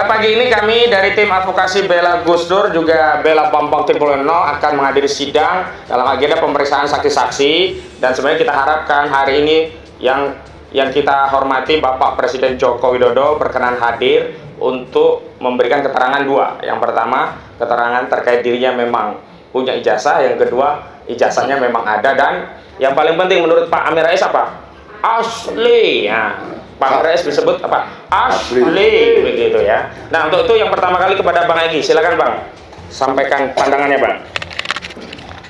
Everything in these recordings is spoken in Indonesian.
pagi ini kami dari tim advokasi Bela Gus Dur juga Bela Bambang Tribulono akan menghadiri sidang dalam agenda pemeriksaan saksi-saksi, dan sebenarnya kita harapkan hari ini yang kita hormati Bapak Presiden Joko Widodo berkenan hadir untuk memberikan keterangan dua. Yang pertama, keterangan terkait dirinya memang punya ijazah, yang kedua, ijazahnya memang ada, dan yang paling penting menurut Pak Amin Rais apa? Asli. Ya. Pak Amin Rais disebut apa? Asli, begitu ya. Nah, untuk itu yang pertama kali kepada Bang Egy, silakan Bang, sampaikan pandangannya Bang.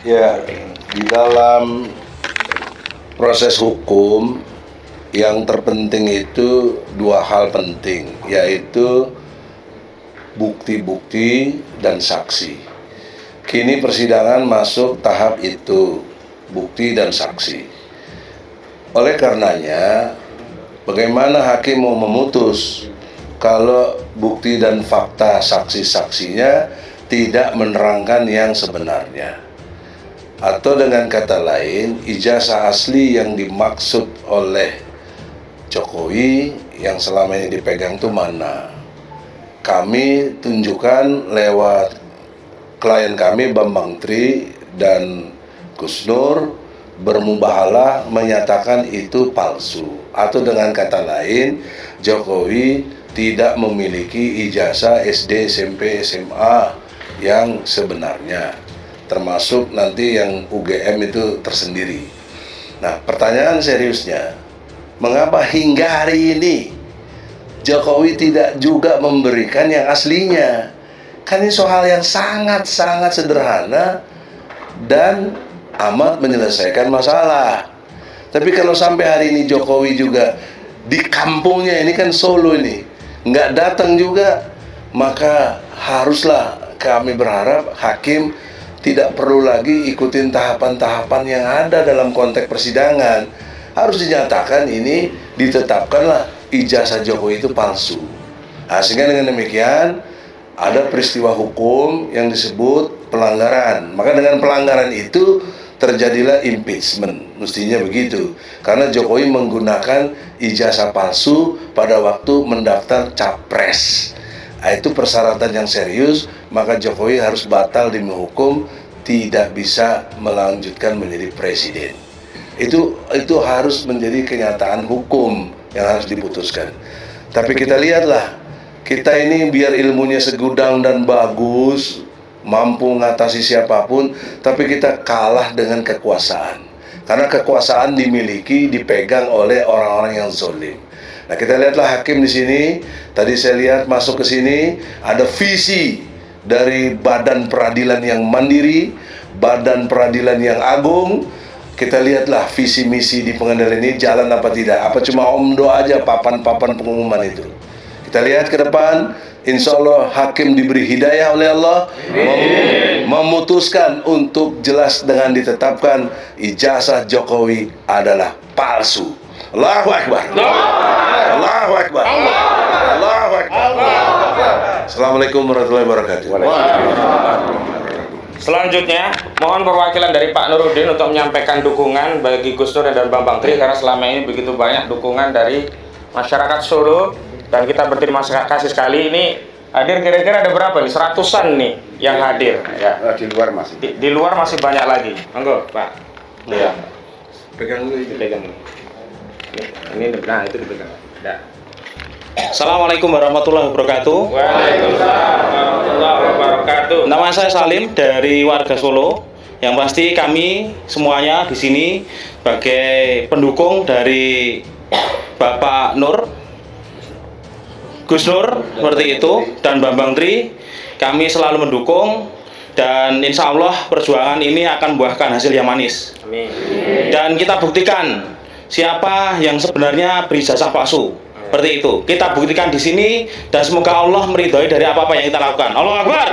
Ya, di dalam proses hukum yang terpenting itu dua hal penting, yaitu bukti-bukti dan saksi. Kini persidangan masuk tahap itu, bukti dan saksi. Oleh karenanya, bagaimana hakim mau memutus kalau bukti dan fakta saksi-saksinya tidak menerangkan yang sebenarnya? Atau dengan kata lain, ijazah asli yang dimaksud oleh Jokowi yang selama ini dipegang itu mana? Kami tunjukkan lewat klien kami Bambang Tri dan Gus Nur bermubahalah menyatakan itu palsu, atau dengan kata lain Jokowi tidak memiliki ijazah SD, SMP, SMA yang sebenarnya, termasuk nanti yang UGM itu tersendiri. Nah, pertanyaan seriusnya, mengapa hingga hari ini Jokowi tidak juga memberikan yang aslinya? Kan ini soal yang sangat-sangat sederhana dan amat menyelesaikan masalah. Tapi kalau sampai hari ini Jokowi juga di kampungnya, ini kan Solo ini, nggak datang juga, maka haruslah kami berharap hakim tidak perlu lagi ikutin tahapan-tahapan yang ada dalam konteks persidangan. Harus dinyatakan ini, ditetapkanlah ijazah Jokowi itu palsu. Nah, sehingga dengan demikian ada peristiwa hukum yang disebut pelanggaran. Maka dengan pelanggaran itu terjadilah impeachment, mestinya begitu. Karena Jokowi menggunakan ijazah palsu pada waktu mendaftar capres. Nah, itu persyaratan yang serius, maka Jokowi harus batal demi hukum, tidak bisa melanjutkan menjadi presiden. Itu harus menjadi kenyataan hukum yang harus diputuskan. Tapi kita lihatlah, kita ini biar ilmunya segudang dan bagus, mampu mengatasi siapapun, tapi kita kalah dengan kekuasaan. Karena kekuasaan dimiliki, dipegang oleh orang-orang yang zalim. Nah, kita lihatlah hakim di sini. Tadi saya lihat masuk ke sini ada visi dari badan peradilan yang mandiri, badan peradilan yang agung. Kita lihatlah visi misi di pengadilan ini jalan apa tidak. Apa cuma omdo aja papan-papan pengumuman itu. Kita lihat ke depan, insya Allah hakim diberi hidayah oleh Allah, memutuskan untuk jelas dengan ditetapkan ijazah Jokowi adalah palsu. Allahu Akbar. Allahu Akbar. Allahu Akbar. Assalamualaikum warahmatullahi wabarakatuh. Selanjutnya, mohon perwakilan dari Pak Nurudin untuk menyampaikan dukungan bagi Gus Dur dan Bambang Tri, karena selama ini begitu banyak dukungan dari masyarakat Solo, dan kita berterima kasih sekali. Ini hadir kira-kira ada berapa nih? Seratusan nih yang hadir. Ya. Di luar masih. Di luar masih banyak lagi. Monggo, Pak. Ya. Pegang dulu itu. Dipegang. Ini nah itu dipegang. Ya. Assalamualaikum warahmatullahi wabarakatuh. Waalaikumsalam warahmatullahi wabarakatuh. Nama saya Salim dari warga Solo. Yang pasti kami semuanya di sini sebagai pendukung dari Bapak Nur, Gus Nur seperti itu, dan Bambang Tri. Kami selalu mendukung, dan insya Allah perjuangan ini akan membuahkan hasil yang manis. Amin. Dan kita buktikan siapa yang sebenarnya berijazah palsu. Seperti itu. Kita buktikan di sini, dan semoga Allah meridhoi dari apa-apa yang kita lakukan. Allahu Akbar.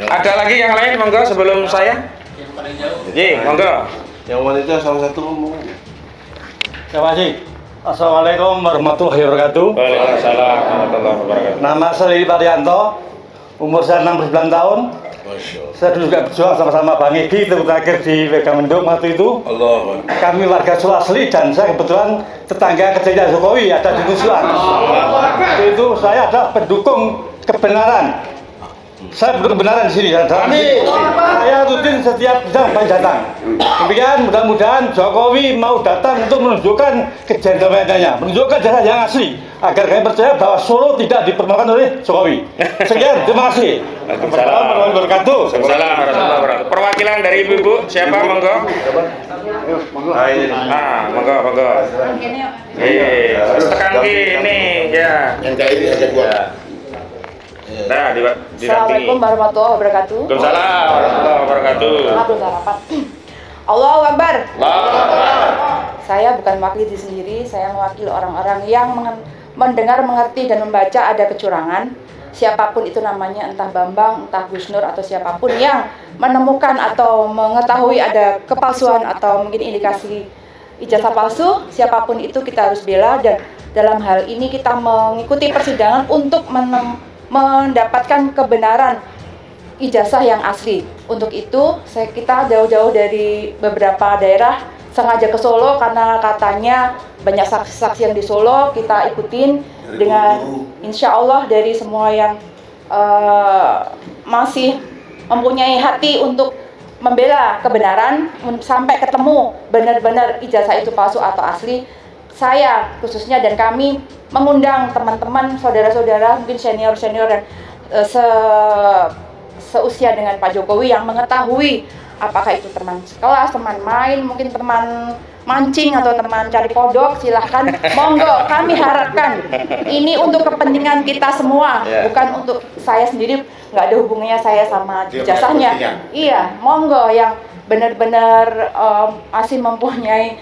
Ada lagi yang lain, monggo sebelum saya. Yang paling jauh. Ye, monggo. Yang wanita salah satu ngomong. Terima kasih. Assalamualaikum warahmatullahi wabarakatuh. Waalaikumsalam warahmatullahi wabarakatuh. Nama saya Parianto, Umur saya 69 tahun. Masya Allah. Saya dulu juga berjuang sama-sama Bang Egi, itu terakhir di Megamendung waktu itu. Allah. Kami warga Solo asli dan saya kebetulan tetangga kerja Jokowi ada di Nusuan. Itu saya adalah pendukung kebenaran. Saya pendukung kebenaran di sini. Saya rutin setiap sidang Pak datang. Demikian mudah-mudahan Jokowi mau datang untuk menunjukkan kejentlemanannya, menunjukkan jasa yang asli agar kami percaya bahwa Solo tidak dipermalukan oleh Jokowi. Sekian, terima kasih. Waalaikumsalam warahmatullahi wabarakatuh. Waalaikumsalam warahmatullahi wabarakatuh. Perwakilan dari ibu-ibu siapa, monggo? Nah, ini. Monggo. Tekan gini ya. Yang kayak ini aja gua. Nah, Assalamualaikum warahmatullahi wabarakatuh. Waalaikumsalam warahmatullahi wabarakatuh. Maaf belum sarapan. Allahu Akbar. Allahu Akbar. Saya bukan mewakili diri sendiri, saya mewakili orang-orang yang mendengar, mengerti dan membaca ada kecurangan. Siapapun itu namanya, entah Bambang, entah Gus Nur atau siapapun yang menemukan atau mengetahui ada kepalsuan atau mungkin indikasi ijazah palsu, siapapun itu kita harus bela, dan dalam hal ini kita mengikuti persidangan untuk mendapatkan kebenaran ijazah yang asli. Untuk itu kita jauh-jauh dari beberapa daerah sengaja ke Solo karena katanya banyak saksi-saksi yang di Solo. Kita ikutin dengan insya Allah dari semua yang masih mempunyai hati untuk membela kebenaran sampai ketemu benar-benar ijazah itu palsu atau asli. Saya khususnya dan kami mengundang teman-teman, saudara-saudara, mungkin senior-senior dan seusia dengan Pak Jokowi yang mengetahui apakah itu teman sekelas, teman main, mungkin teman mancing atau teman cari kodok, silahkan monggo. Kami harapkan ini untuk kepentingan kita semua, bukan untuk saya sendiri, nggak ada hubungannya saya sama ijazahnya. Iya, monggo yang benar-benar masih mempunyai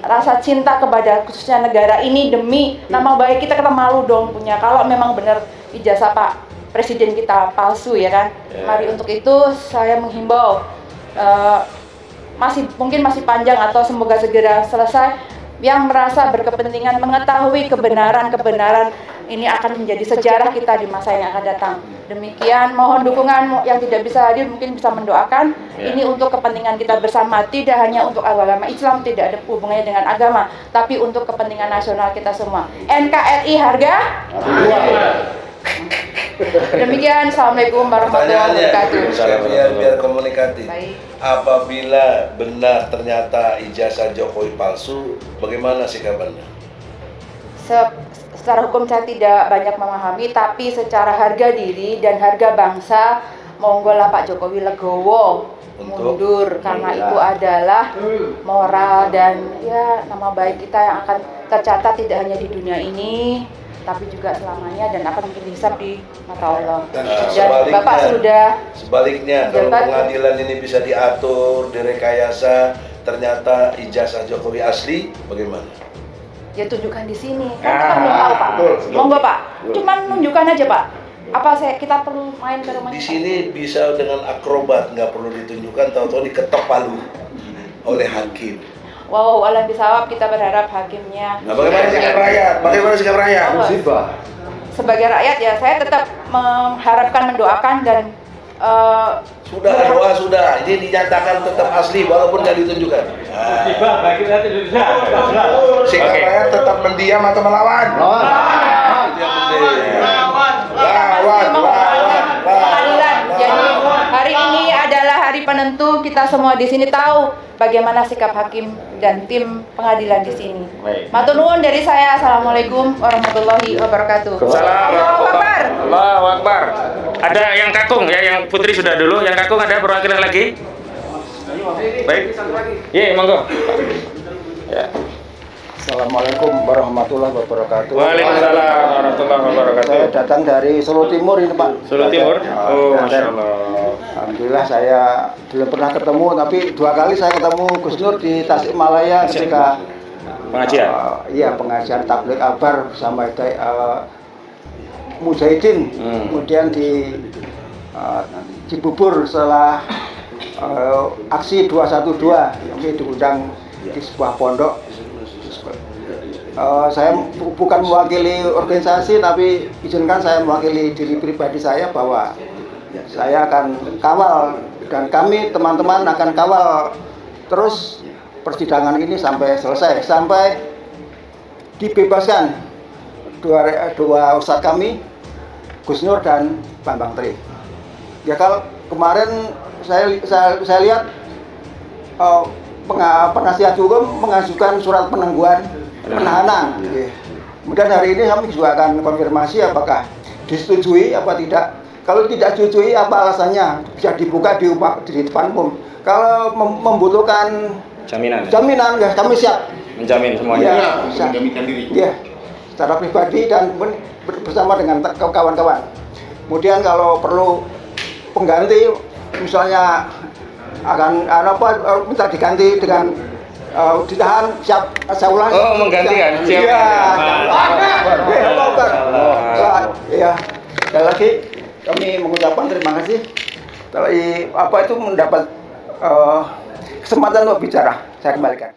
rasa cinta kepada khususnya negara ini demi nama baik kita malu dong punya. Kalau memang benar ijazah Pak Presiden kita palsu ya kan. Mari untuk itu saya menghimbau mungkin masih panjang atau semoga segera selesai. Yang merasa berkepentingan mengetahui kebenaran ini akan menjadi sejarah kita di masa yang akan datang. Demikian, mohon dukungan yang tidak bisa hadir mungkin bisa mendoakan. Ini untuk kepentingan kita bersama, tidak hanya untuk agama Islam, tidak ada hubungannya dengan agama, tapi untuk kepentingan nasional kita semua. NKRI harga? Demikian, Assalamualaikum warahmatullahi wabarakatuh. Biar komunikatif. Baik. Apabila benar ternyata ijazah Jokowi palsu, bagaimana sikap Anda? Secara hukum saya tidak banyak memahami, tapi secara harga diri dan harga bangsa, monggo lah Pak Jokowi legowo mundur, karena itu adalah moral dan ya nama baik kita yang akan tercatat tidak hanya di dunia ini, tapi juga selamanya dan akan menjadi hisab di mata Allah. Dan Bapak sudah sebaliknya, kalau pengadilan ini bisa diatur, direkayasa, ternyata ijazah Jokowi asli, bagaimana? Ya tunjukkan di sini. Kan kita belum tahu Pak. Monggo Pak. Cuman nunjukkan aja Pak. Apa kita perlu main ke rumahnya? Di sini bisa dengan akrobat, nggak perlu ditunjukkan, tahu-tahu diketok palu oleh hakim. Wow, alam bisawab, kita berharap hakimnya. Nah, bagaimana sikap rakyat? Bagaimana sikap rakyat? Musibah. Sebagai rakyat ya, saya tetap mengharapkan, mendoakan dan sudah doa sudah. Ini dinyatakan tetap asli walaupun nggak ditunjukkan. Musibah bagi rakyat Indonesia. Sikap rakyat tetap mendiam atau melawan? Pengadilan. Jadi hari ini adalah hari penentu. Kita semua di sini tahu bagaimana sikap hakim dan tim pengadilan di sini. Matur nuwun dari saya. Assalamualaikum warahmatullahi wabarakatuh. Allahu Akbar. Allahu Akbar. Ada yang kakung ya, yang putri sudah dulu, yang kakung ada perwakilan lagi? Baik. Iya, monggo. Ya. Assalamualaikum warahmatullahi wabarakatuh. Waalaikumsalam warahmatullahi wabarakatuh. Saya datang dari Solo Timur ini Pak. Solo Timur? Oh, Masya Allah. Alhamdulillah saya belum pernah ketemu, tapi 2 kali saya ketemu Gus Nur di Tasikmalaya ketika pengajian. Iya, pengajian tabligh akbar bersama Mujahidin. Kemudian di Cibubur setelah aksi 212 yang diundang di sebuah pondok. Saya bukan mewakili organisasi, tapi izinkan saya mewakili diri pribadi saya bahwa saya akan kawal dan kami teman-teman akan kawal terus persidangan ini sampai selesai, sampai dibebaskan dua ustadz kami, Gus Nur dan Bambang Tri. Ya kalau kemarin saya lihat penasihat hukum mengajukan surat penangguhan penahanan. Kemudian hari ini kami juga akan konfirmasi apakah disetujui apa tidak. Kalau tidak disetujui apa alasannya, bisa dibuka di depan umum. Kalau membutuhkan jaminan ya kami siap menjamin semuanya. Menjaminkan diri. Ya, secara pribadi dan bersama dengan kawan-kawan. Kemudian kalau perlu pengganti, misalnya akan minta diganti dengan ditahan, siap saya ulangi. Oh, menggantikan. Siap. Ya, sekali lagi kami mengucapkan terima kasih. Mendapat kesempatan untuk bicara. Saya kembalikan.